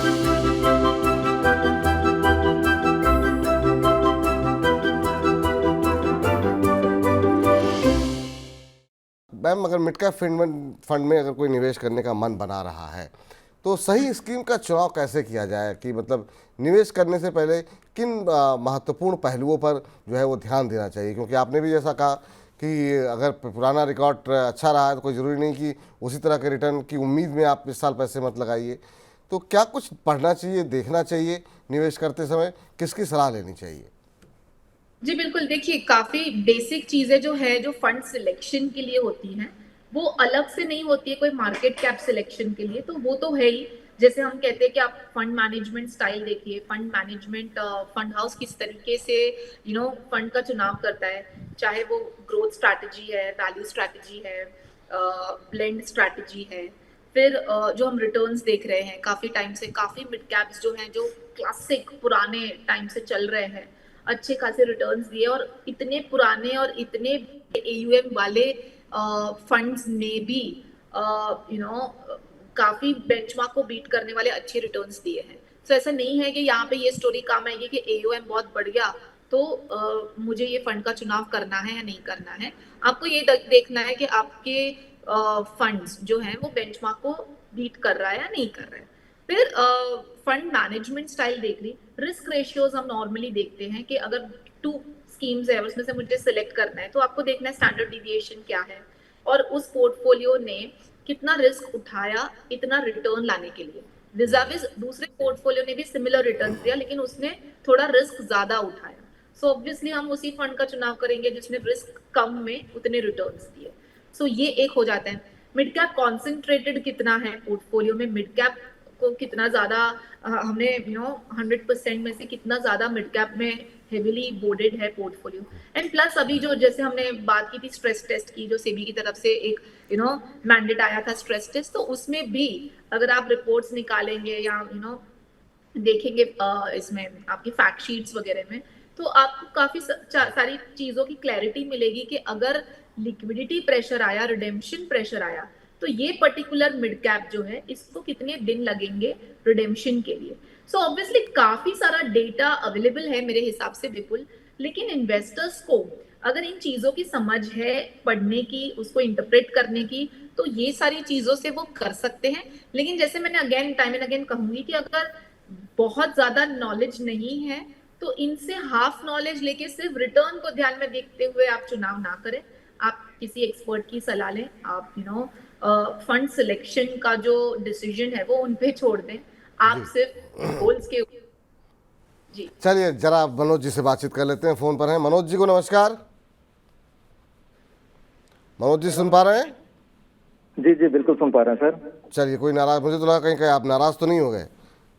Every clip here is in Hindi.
मैम, अगर मिड कैप फंड में अगर कोई निवेश करने का मन बना रहा है तो सही स्कीम का चुनाव कैसे किया जाए, कि मतलब निवेश करने से पहले किन महत्वपूर्ण पहलुओं पर जो है वो ध्यान देना चाहिए? क्योंकि आपने भी जैसा कहा कि अगर पुराना रिकॉर्ड अच्छा रहा है तो कोई ज़रूरी नहीं कि उसी तरह के रिटर्न की उम्मीद में आप इस साल पैसे मत लगाइए। तो क्या कुछ पढ़ना चाहिए, देखना चाहिए निवेश करते समय, किसकी सलाह लेनी चाहिए? जी बिल्कुल, देखिए काफ़ी बेसिक चीज़ें जो है, जो फंड सिलेक्शन के लिए होती हैं, वो अलग से नहीं होती है कोई मार्केट कैप सिलेक्शन के लिए, तो वो तो है ही। जैसे हम कहते हैं कि आप फंड मैनेजमेंट स्टाइल देखिए, फंड मैनेजमेंट फंड हाउस किस तरीके से फंड का चुनाव करता है, चाहे वो ग्रोथ स्ट्रैटेजी है, वैल्यू स्ट्रैटेजी है, ब्लेंड स्ट्रैटेजी है। फिर जो हम रिटर्न्स देख रहे हैं काफ़ी टाइम से, काफ़ी मिड कैप्स जो हैं, जो क्लासिक पुराने टाइम से चल रहे हैं, अच्छे खासे रिटर्न्स दिए, और इतने पुराने और इतने एयूएम वाले फंड्स में भी काफी बेंचमार्क को बीट करने वाले अच्छे रिटर्न्स दिए हैं। तो ऐसा नहीं है कि यहाँ पे ये स्टोरी काम आएगी कि एयूएम बहुत बढ़ गया तो मुझे ये फंड का चुनाव करना है या नहीं करना है। आपको ये देखना है कि आपके फंड्स जो हैं वो बेंचमार्क को बीट कर रहा है या नहीं कर रहा है। फिर फंड मैनेजमेंट स्टाइल देख ली, रिस्क रेशियोज हम नॉर्मली देखते हैं कि अगर 2 स्कीम्स है उसमें से मुझे सिलेक्ट करना है, तो आपको देखना है स्टैंडर्ड डिविएशन क्या है और उस पोर्टफोलियो ने कितना रिस्क उठाया इतना रिटर्न लाने के लिए। विजाविज दूसरे पोर्टफोलियो ने भी सिमिलर रिटर्न दिया लेकिन उसने थोड़ा रिस्क ज्यादा उठाया, सो ऑब्वियसली हम उसी फंड का चुनाव करेंगे जिसने रिस्क कम में उतने रिटर्न्स दिए। सो ये एक हो जाता है। मिड कैप कॉन्सेंट्रेटेड कितना है पोर्टफोलियो में, मिड कैप को कितना ज्यादा हमने 100% में से कितना ज्यादा मिड कैप में हेविली बोर्डेड है पोर्टफोलियो। एंड प्लस अभी जो जैसे हमने बात की थी स्ट्रेस टेस्ट की, जो सेबी की तरफ से एक मैंडेट आया था स्ट्रेस टेस्ट, तो उसमें भी अगर आप रिपोर्ट्स निकालेंगे या देखेंगे इसमें आपकी फैक्ट शीट्स वगैरह में, तो आपको काफी सारी चीजों की क्लैरिटी मिलेगी कि अगर लिक्विडिटी प्रेशर आया, रिडेम्पशन प्रेशर आया, तो ये पर्टिकुलर मिड कैप जो है इसको कितने दिन लगेंगे रिडेम्पशन के लिए। सो ऑब्वियसली काफी सारा डेटा अवेलेबल है मेरे हिसाब से विपुल, लेकिन इन्वेस्टर्स को अगर इन चीजों की समझ है पढ़ने की, उसको इंटरप्रेट करने की, तो ये सारी चीजों से वो कर सकते हैं। लेकिन जैसे मैंने अगेन टाइम एंड अगेन कहूंगी कि अगर बहुत ज्यादा नॉलेज नहीं है तो इनसे हाफ नॉलेज लेके सिर्फ रिटर्न को ध्यान में देखते हुए आप चुनाव ना करें। आप किसी एक्सपर्ट की सलाह लें, आप फंड सिलेक्शन का जो डिसीजन है वो उन पे छोड़ दें, आप सिर्फ गोल्स के। जी चलिए जरा मनोज जी से बातचीत कर लेते हैं, फोन पर हैं। मनोज जी को नमस्कार। मनोज जी सुन पा रहे हैं? जी जी बिल्कुल सुन पा रहे हैं सर। चलिए, कोई नाराज, मुझे तो लगा कहीं आप नाराज तो नहीं हो गए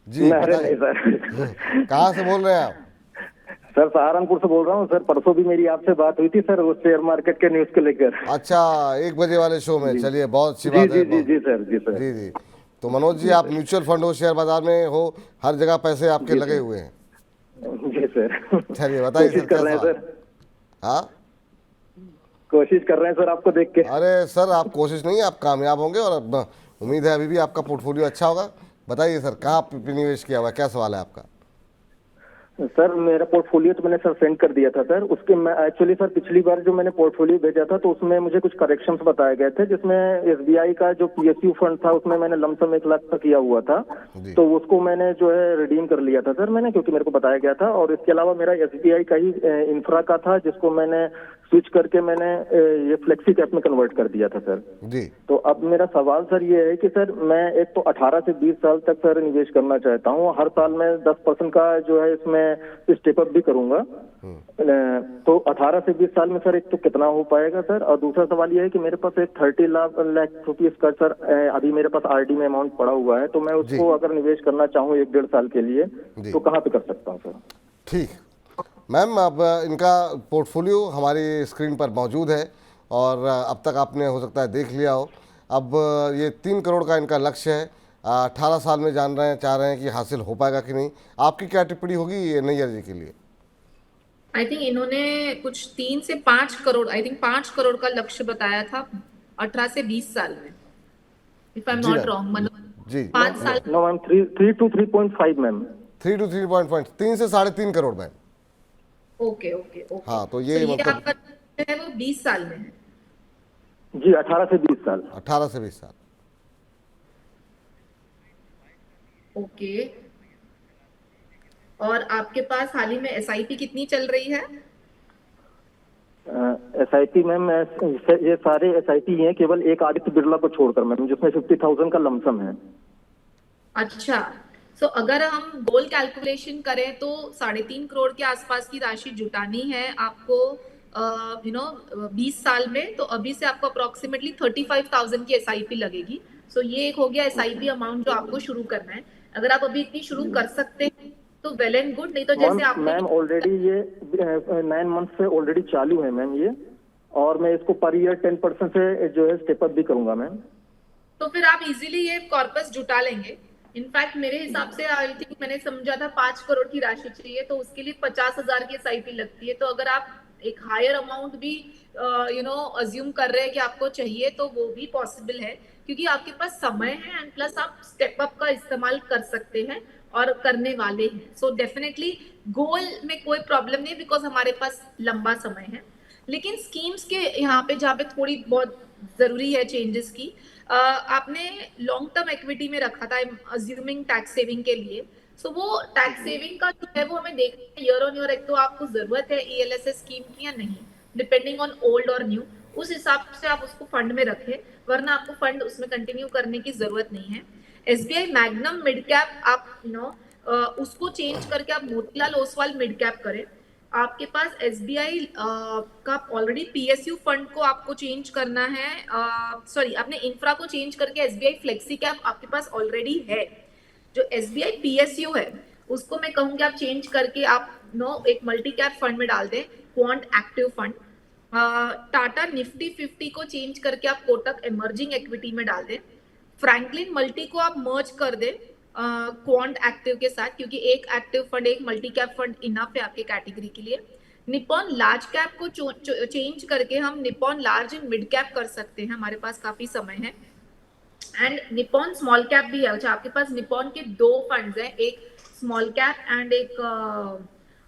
जी? नहीं सर। कहाँ से बोल रहे हैं आप? सर सहारनपुर से बोल रहा हूँ सर। परसों भी मेरी आपसे बात हुई थी सर, वो शेयर मार्केट के न्यूज को लेकर। अच्छा, 1 बजे वाले शो में। चलिए, बहुत अच्छी बात है। जी जी सर। जी सर। जी जी। तो मनोज जी, आप म्यूचुअल फंड हो, शेयर बाजार में हो, हर जगह पैसे आपके लगे हुए हैं। जी सर। चलिए बताइए सर, कर रहे हैं सर। हाँ, कोशिश कर रहे हैं सर आपको देख के। अरे सर, आप कोशिश नहीं, आप कामयाब होंगे और उम्मीद है अभी भी आपका पोर्टफोलियो अच्छा होगा। बताइए सर, कहाँ पे निवेश किया हुआ है, क्या सवाल है आपका? सर मेरा पोर्टफोलियो तो मैंने सर सेंड कर दिया था सर। उसके मैं एक्चुअली सर पिछली बार जो मैंने पोर्टफोलियो भेजा था तो उसमें मुझे कुछ करेक्शंस बताए गए थे, जिसमें एसबीआई का जो पीएसयू फंड था उसमें मैंने लमसम 1 लाख तक किया हुआ था, तो उसको मैंने जो है रिडीम कर लिया था सर मैंने, क्योंकि मेरे को बताया गया था। और इसके अलावा मेरा एसबीआई का ही इंफ्रा का था जिसको मैंने स्विच करके मैंने ये फ्लेक्सी कैप में कन्वर्ट कर दिया था सर जी। तो अब मेरा सवाल सर ये है कि सर मैं एक तो 18 से 20 साल तक सर निवेश करना चाहता हूँ। हर साल मैं 10% का जो है इसमें स्टेप अप भी करूंगा। तो 18 से 20 साल में सर एक तो कितना हो पाएगा सर? और दूसरा सवाल ये है कि मेरे पास एक 30 लाख रुपीज का सर अभी मेरे पास आरडी में अमाउंट पड़ा हुआ है, तो मैं उसको अगर निवेश करना चाहूँ 1-1.5 साल के लिए तो कहाँ पे कर सकता हूँ सर? ठीक मैम, अब इनका पोर्टफोलियो हमारी स्क्रीन पर मौजूद है और अब तक आपने हो सकता है देख लिया हो। अब ये 3 करोड़ का इनका लक्ष्य है। 18 साल में चाह रहे हैं कि हासिल हो पाएगा कि नहीं। आपकी क्या टिप्पणी होगी ये नैयर जी के लिए? आई थिंक इन्होंने कुछ 3 से 5 करोड़, आई थिंक 5 करोड़ का लक्ष्य बताया था 18 से 20 साल में, if I am not wrong. जी 5 साल। No ma'am, 3 to 3.5 ma'am. 3 to 3.5, 3 से 3.5 करोड़ मैम। Okay okay okay. हाँ, तो तो ये ये मतलब आपका है वो 20 साल में है। जी 18 से 20 साल। 18 से 20 साल। ओके। और आपके पास हाल ही में एसआईपी कितनी चल रही है? SIP मैम, ये सारे SIP हैं केवल एक आदित्य बिरला को छोड़कर मैम, जिसमें 50,000 का लमसम है। अच्छा, सो अगर हम गोल कैलकुलेशन करें तो 3.5 करोड़ के आसपास की राशि जुटानी है आपको 20 साल में। तो अभी से आपको अप्रोक्सीमेटली 35,000 की एसआईपी लगेगी। सो ये एक हो गया एसआईपी अमाउंट जो आपको शुरू करना है। अगर आप अभी इतनी शुरू कर सकते हैं तो वेल एंड गुड, नहीं तो मैम जैसे आपने मैम ऑलरेडी ये 9 मंथ से ऑलरेडी चालू है मैम ये, और मैं इसको पर ईयर 10% से जो है स्टेप अप भी करूंगा मैम। तो फिर आप इजीली ये कॉर्पस जुटा लेंगे। इनफैक्ट मेरे हिसाब से आई थिंक मैंने समझा था 5 करोड़ की राशि चाहिए, तो उसके लिए 50,000 की एसआईपी लगती है। तो अगर आप एक हायर अमाउंट भी अज्यूम कर रहे हैं कि आपको चाहिए, तो वो भी पॉसिबल है, क्योंकि आपके पास समय है एंड प्लस आप स्टेप अप का इस्तेमाल कर सकते हैं और करने वाले हैं। सो डेफिनेटली गोल में कोई प्रॉब्लम नहीं, बिकॉज हमारे पास लंबा समय है। लेकिन स्कीम्स के यहाँ पे जहाँ पे थोड़ी बहुत जरूरी है चेंजेस की, आपने लॉन्ग टर्म इक्विटी में रखा था अज्यूमिंग टैक्स सेविंग के लिए। सो वो टैक्स सेविंग का जो है वो हमें देखना है ईयर ऑन ईयर, एक तो आपको जरूरत है ईएलएसएस स्कीम की या नहीं, डिपेंडिंग ऑन ओल्ड और न्यू, उस हिसाब से आप उसको फंड में रखें, वरना आपको फंड उसमें कंटिन्यू करने की जरूरत नहीं है। एसबीआई मैग्नम मिड कैप आप उसको चेंज करके आप मोतीलाल ओसवाल मिड कैप करें। आपके पास एसबीआई का ऑलरेडी पीएसयू फंड को आपको चेंज करना है, सॉरी आपने इंफ्रा को चेंज करके एसबीआई फ्लेक्सी कैप आपके पास ऑलरेडी है। जो एसबीआई पीएसयू है उसको मैं कहूंगी आप चेंज करके आप एक मल्टी कैप फंड में डाल दें, quant active fund. Tata Nifty 50 को चेंज करके आप कोटक इमर्जिंग इक्विटी में डाल दें। फ्रैंकलिन मल्टी को आप मर्ज कर दें क्वांट एक्टिव के साथ, क्योंकि एक एक्टिव फंड एक मल्टी कैप फंड इनफ है आपके कैटेगरी के लिए। निपॉन लार्ज कैप को चेंज करके हम Nippon large and mid cap कर सकते हैं, हमारे पास काफी समय है। एंड निपॉन स्मॉल कैप भी है। अच्छा, आपके पास निपॉन के 2 फंड्स हैं, एक स्मॉल कैप एंड एक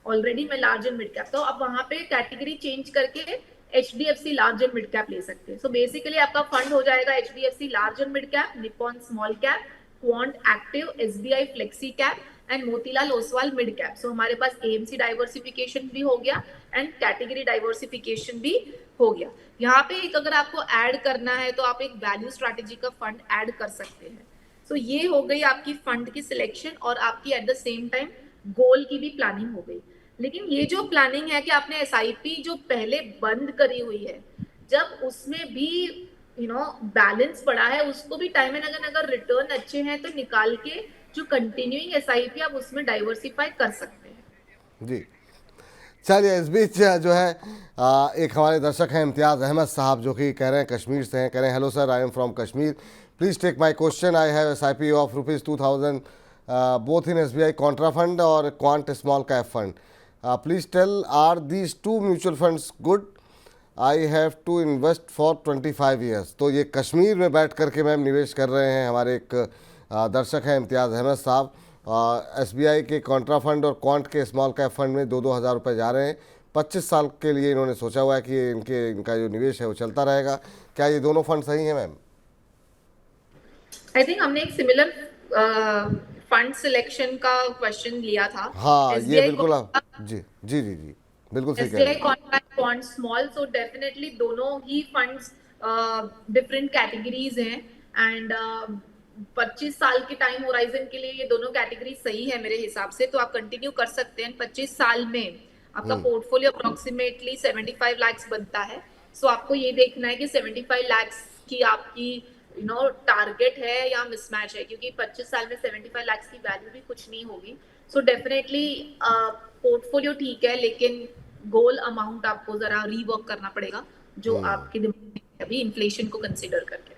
ऑलरेडी में लार्ज एंड मिड कैप। तो आप वहां पे कैटेगरी चेंज करके HDFC large and mid cap ले सकते हैं। सो बेसिकली आपका फंड हो जाएगा HDFC large and mid cap, Nippon small cap, quant active, SBI flexi cap and Motilal Oswal mid cap. So हमारे पास एएमसी डाइवर्सिफिकेशन भी हो गया एंड कैटेगरी डाइवर्सिफिकेशन भी हो गया। यहाँ पे एक अगर आपको ऐड करना है तो आप एक वैल्यू स्ट्रैटेजी का फंड ऐड कर सकते हैं। सो ये हो गई आपकी फंड की सिलेक्शन और आपकी at the same time goal की भी प्लानिंग हो गई। लेकिन ये जो प्लानिंग है कि आपने एसआईपी जो पहले बंद करी हुई है, जब उसमें भी बैलेंस बढ़ा है, उसको भी टाइम एंड अगर रिटर्न अच्छे हैं तो निकाल के जो कंटिन्यूइंग एसआईपी आप उसमें डाइवर्सिफाई कर सकते हैं। जी, चलिए इस बीच जो है एक हमारे दर्शक हैं इम्तियाज़ अहमद साहब, जो कि कह रहे हैं कश्मीर से हैं। कह रहे हैं hello sir, I am from Kashmir, please take my question, I have SIP of ₹2,000 both in SBI contra fund और quant small cap fund, please tell are these 2 mutual funds good, I have to invest for 25 years. तो ये कश्मीर में बैठ करके मैम निवेश कर रहे हैं हमारे एक दर्शक हैं इम्तियाज़ अहमद साहब। SBI के कॉन्ट्रा फंड और क्वांट के स्मॉल कैप फंड में 2-2 हज़ार रुपये जा रहे हैं। 25 साल के लिए इन्होंने सोचा हुआ है कि इनका जो निवेश है वो चलता रहेगा। क्या ये दोनों फंड सही हैं मैम? आई थिंक हमने एक सिमिलर फंड सिलेक्शन का क्वेश्चन लिया था। हाँ, ये SBI बिल्कुल जी जी जी जी बिल्कुल सही कह रहे SBI हैं। Contract bond small, so definitely दोनों ही फंड्स डिफरेंट कैटेगरीज हैं एंड 25 साल के टाइम होराइजन के लिए ये दोनों कैटेगरी सही है मेरे हिसाब से। तो आप कंटिन्यू कर सकते हैं। 25 साल में आपका पोर्टफोलियो अप्रोक्सीमेटली 75 लाख बनता है। सो आपको ये देखना है कि 75 लाख की आपकी टारगेट है या मिसमैच है, क्योंकि 25 साल में 75 लाख की वैल्यू भी कुछ नहीं होगी। सो डेफिनेटली पोर्टफोलियो ठीक है, लेकिन गोल अमाउंट आपको जरा रीवर्क करना पड़ेगा, जो आपके दिमाग में अभी इन्फ्लेशन को कंसीडर करके।